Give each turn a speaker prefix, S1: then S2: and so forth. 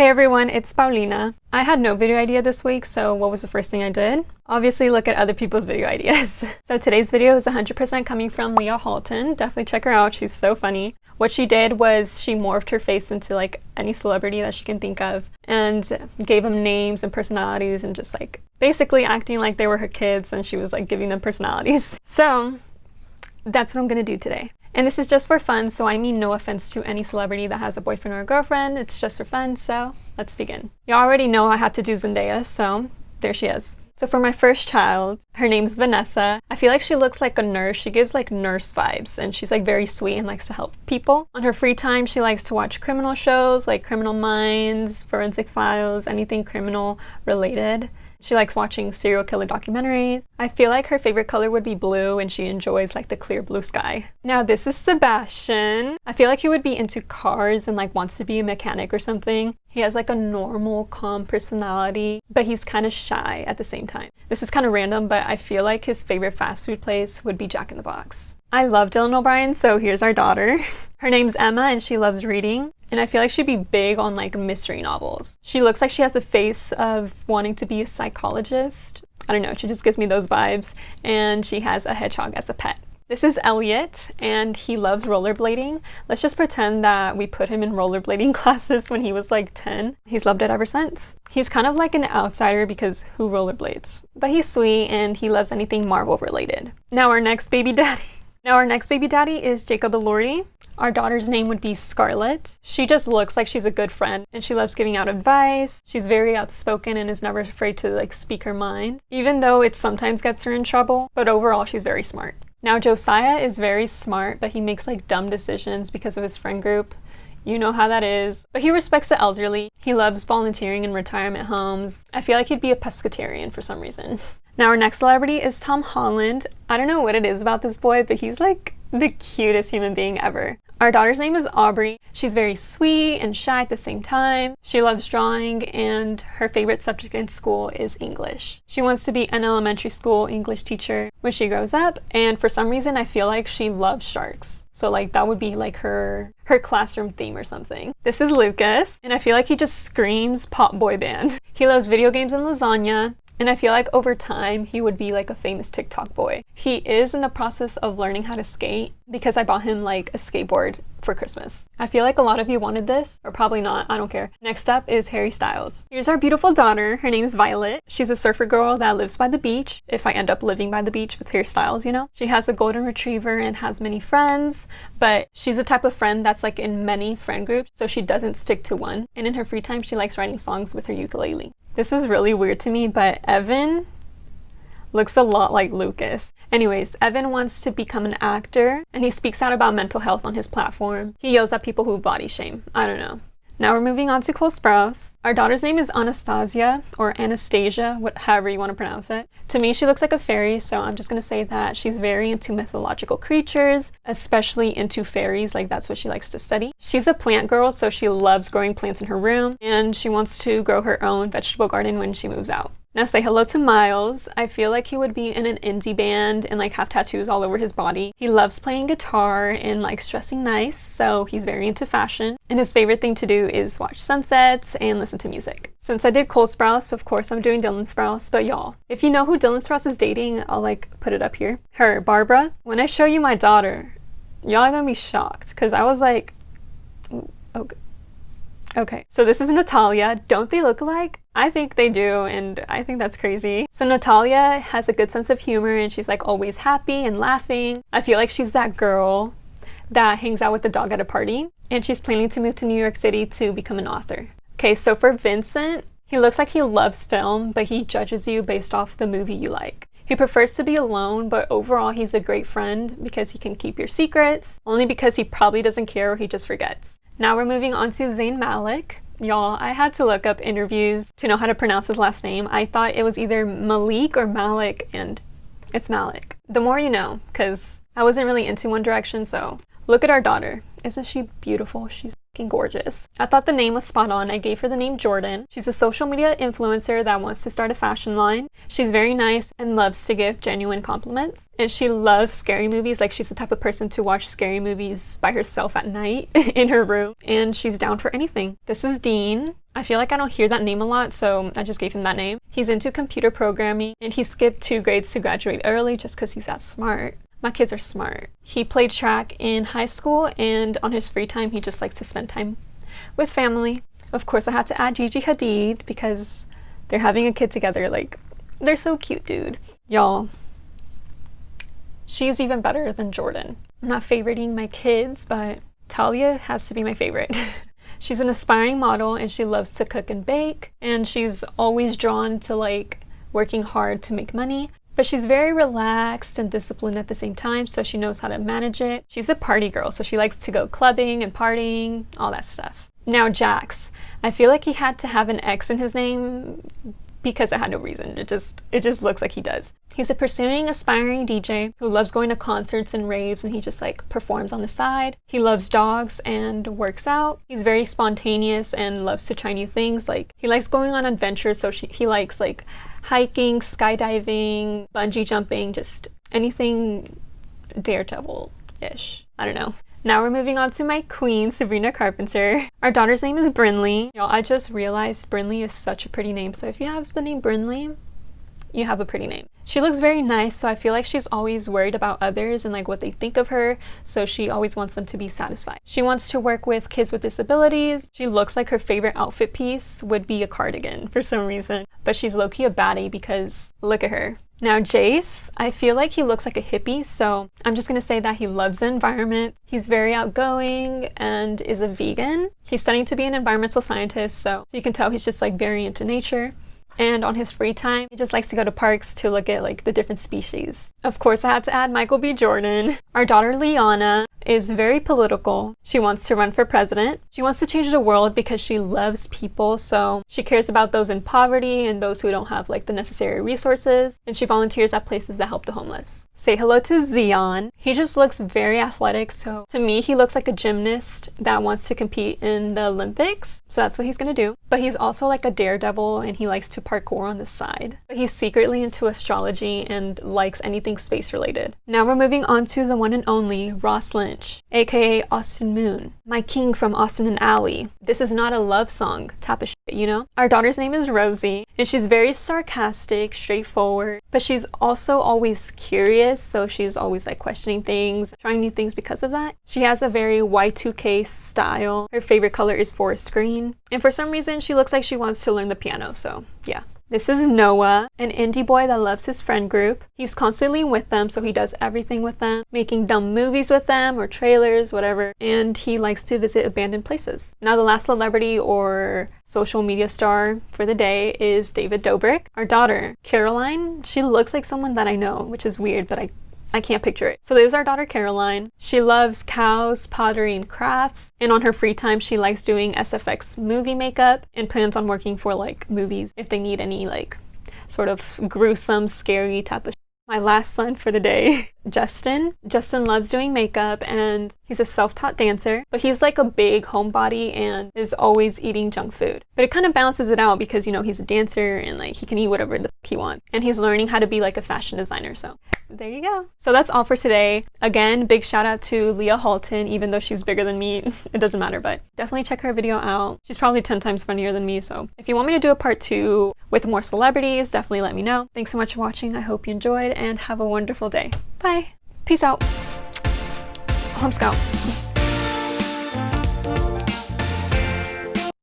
S1: Hey everyone, it's Paulina. I had no video idea this week, so what was the first thing I did? Obviously look at other people's video ideas. So today's video is 100% coming from Leah Halton. Definitely check her out, she's so funny. What she did was she morphed her face into like any celebrity that she can think of and gave them names and personalities and just like basically acting like they were her kids, and she was like giving them personalities. So that's what I'm gonna do today. And this is just for fun, so I mean no offense to any celebrity that has a boyfriend or a girlfriend. It's just for fun, so let's begin. You already know I had to do Zendaya, so there she is. So for my first child, her name's Vanessa. I feel like she looks like a nurse. She gives like nurse vibes, and she's like very sweet and likes to help people. On her free time, she likes to watch criminal shows like Criminal Minds, Forensic Files, anything criminal related. She likes watching serial killer documentaries. I feel like her favorite color would be blue, and she enjoys like the clear blue sky. Now this is Sebastian. I feel like he would be into cars and like wants to be a mechanic or something. He has like a normal, calm personality, but he's kind of shy at the same time. This is kind of random, but I feel like his favorite fast food place would be Jack in the Box. I love Dylan O'Brien, so here's our daughter. Her name's Emma, and she loves reading. And I feel like she'd be big on like mystery novels. She looks like she has the face of wanting to be a psychologist. I don't know, she just gives me those vibes. And she has a hedgehog as a pet. This is Elliot, and he loves rollerblading. Let's just pretend that we put him in rollerblading classes when he was like 10. He's loved it ever since. He's kind of like an outsider because who rollerblades? But he's sweet, and he loves anything Marvel related. Now our next baby daddy is Jacob Elordi. Our daughter's name would be Scarlett. She just looks like she's a good friend, and she loves giving out advice. She's very outspoken and is never afraid to like speak her mind, even though it sometimes gets her in trouble, but overall she's very smart. Now Josiah is very smart, but he makes like dumb decisions because of his friend group. You know how that is. But he respects the elderly. He loves volunteering in retirement homes. I feel like he'd be a pescatarian for some reason. Now our next celebrity is Tom Holland. I don't know what it is about this boy, but he's like the cutest human being ever. Our daughter's name is Aubrey. She's very sweet and shy at the same time. She loves drawing, and her favorite subject in school is English. She wants to be an elementary school English teacher when she grows up, and for some reason I feel like she loves sharks. So like that would be like her classroom theme or something. This is Lucas, and I feel like he just screams pop boy band. He loves video games and lasagna. And I feel like over time, he would be like a famous TikTok boy. He is in the process of learning how to skate because I bought him like a skateboard for Christmas. I feel like a lot of you wanted this, or probably not, I don't care. Next up is Harry Styles. Here's our beautiful daughter. Her name's Violet. She's a surfer girl that lives by the beach, if I end up living by the beach with Harry Styles, you know? She has a golden retriever and has many friends, but she's the type of friend that's like in many friend groups, so she doesn't stick to one. And in her free time, she likes writing songs with her ukulele. This is really weird to me, but Evan looks a lot like Lucas. Anyways, Evan wants to become an actor, and he speaks out about mental health on his platform. He yells at people who body shame. I don't know. Now we're moving on to Cole Sprouse. Our daughter's name is Anastasia, or Anastasia, however you want to pronounce it. To me, she looks like a fairy, so I'm just going to say that she's very into mythological creatures, especially into fairies, like that's what she likes to study. She's a plant girl, so she loves growing plants in her room, and she wants to grow her own vegetable garden when she moves out. Now say hello to Miles. I feel like he would be in an indie band and like have tattoos all over his body. He loves playing guitar and likes dressing nice, so he's very into fashion. And his favorite thing to do is watch sunsets and listen to music. Since I did Cole Sprouse, of course I'm doing Dylan Sprouse, but y'all, if you know who Dylan Sprouse is dating, I'll like put it up here. Her, Barbara. When I show you my daughter, y'all are gonna be shocked, because I was like, okay. Okay, so this is Natalia. Don't they look alike? I think they do, and I think that's crazy. So Natalia has a good sense of humor, and she's like always happy and laughing. I feel like she's that girl that hangs out with the dog at a party, and she's planning to move to New York City to become an author. Okay, so for Vincent, he looks like he loves film, but he judges you based off the movie you like. He prefers to be alone, but overall he's a great friend because he can keep your secrets, only because he probably doesn't care or he just forgets. Now we're moving on to Zayn Malik. Y'all, I had to look up interviews to know how to pronounce his last name. I thought it was either Malik or Malik, and it's Malik. The more you know, because I wasn't really into One Direction, so look at our daughter. Isn't she beautiful? She's fucking gorgeous. I thought the name was spot on. I gave her the name Jordan. She's a social media influencer that wants to start a fashion line. She's very nice and loves to give genuine compliments. And she loves scary movies. Like, she's the type of person to watch scary movies by herself at night in her room. And she's down for anything. This is Dean. I feel like I don't hear that name a lot, so I just gave him that name. He's into computer programming, and he skipped 2 grades to graduate early just because he's that smart. My kids are smart. He played track in high school, and on his free time, he just likes to spend time with family. Of course, I had to add Gigi Hadid because they're having a kid together. Like, they're so cute, dude. Y'all, she's even better than Jordan. I'm not favoriting my kids, but Talia has to be my favorite. She's an aspiring model, and she loves to cook and bake, and she's always drawn to like working hard to make money, but she's very relaxed and disciplined at the same time, so she knows how to manage it. She's a party girl, so she likes to go clubbing and partying, all that stuff. Now Jax, I feel like he had to have an X in his name because it had no reason. It just looks like he does. He's a pursuing, aspiring DJ who loves going to concerts and raves, and he just like performs on the side. He loves dogs and works out. He's very spontaneous and loves to try new things. Like, he likes going on adventures, so he likes like hiking, skydiving, bungee jumping, just anything daredevil-ish. I don't know. Now we're moving on to my queen, Sabrina Carpenter. Our daughter's name is Brinley. Y'all, I just realized Brinley is such a pretty name. So if you have the name Brinley, you have a pretty name. She looks very nice, so I feel like she's always worried about others and like what they think of her, so she always wants them to be satisfied. She wants to work with kids with disabilities. She looks like her favorite outfit piece would be a cardigan for some reason, but she's low-key a baddie because look at her. Now Jace, I feel like he looks like a hippie, so I'm just gonna say that he loves the environment. He's very outgoing and is a vegan. He's studying to be an environmental scientist, so you can tell he's just like very into nature. And on his free time, he just likes to go to parks to look at like the different species. Of course, I had to add Michael B. Jordan. Our daughter Liana is very political. She wants to run for president. She wants to change the world because she loves people, so she cares about those in poverty and those who don't have like the necessary resources, and she volunteers at places that help the homeless. Say hello to Zion. He just looks very athletic, so to me he looks like a gymnast that wants to compete in the Olympics, so that's what he's gonna do. But he's also like a daredevil, and he likes to parkour on the side. But he's secretly into astrology and likes anything space related. Now we're moving on to the one and only Ross Lynch, aka Austin Moon, my king from Austin and Ally. This is not a love song type of shit, you know? Our daughter's name is Rosie, and she's very sarcastic, straightforward, but she's also always curious, so she's always like questioning things, trying new things because of that. She has a very Y2K style. Her favorite color is forest green, and for some reason she looks like she wants to learn the piano, so yeah. This is Noah, an indie boy that loves his friend group. He's constantly with them, so he does everything with them, making dumb movies with them or trailers, whatever, and he likes to visit abandoned places. Now the last celebrity or social media star for the day is David Dobrik. Our daughter, Caroline, she looks like someone that I know, which is weird, but I can't picture it. So there's our daughter Caroline. She loves cows, pottery, and crafts. And on her free time, she likes doing SFX movie makeup and plans on working for like movies if they need any like sort of gruesome, scary type of My last son for the day, Justin. Justin loves doing makeup and he's a self-taught dancer, but he's like a big homebody and is always eating junk food. But it kind of balances it out because, you know, he's a dancer and like he can eat whatever the he wants. And he's learning how to be like a fashion designer, so there you go. So that's all for today. Again, big shout out to Leah Halton, even though she's bigger than me, it doesn't matter, but definitely check her video out. She's probably 10 times funnier than me, so if you want me to do a part 2 with more celebrities, definitely let me know. Thanks so much for watching. I hope you enjoyed and have a wonderful day. Bye. Peace out. Home Scout.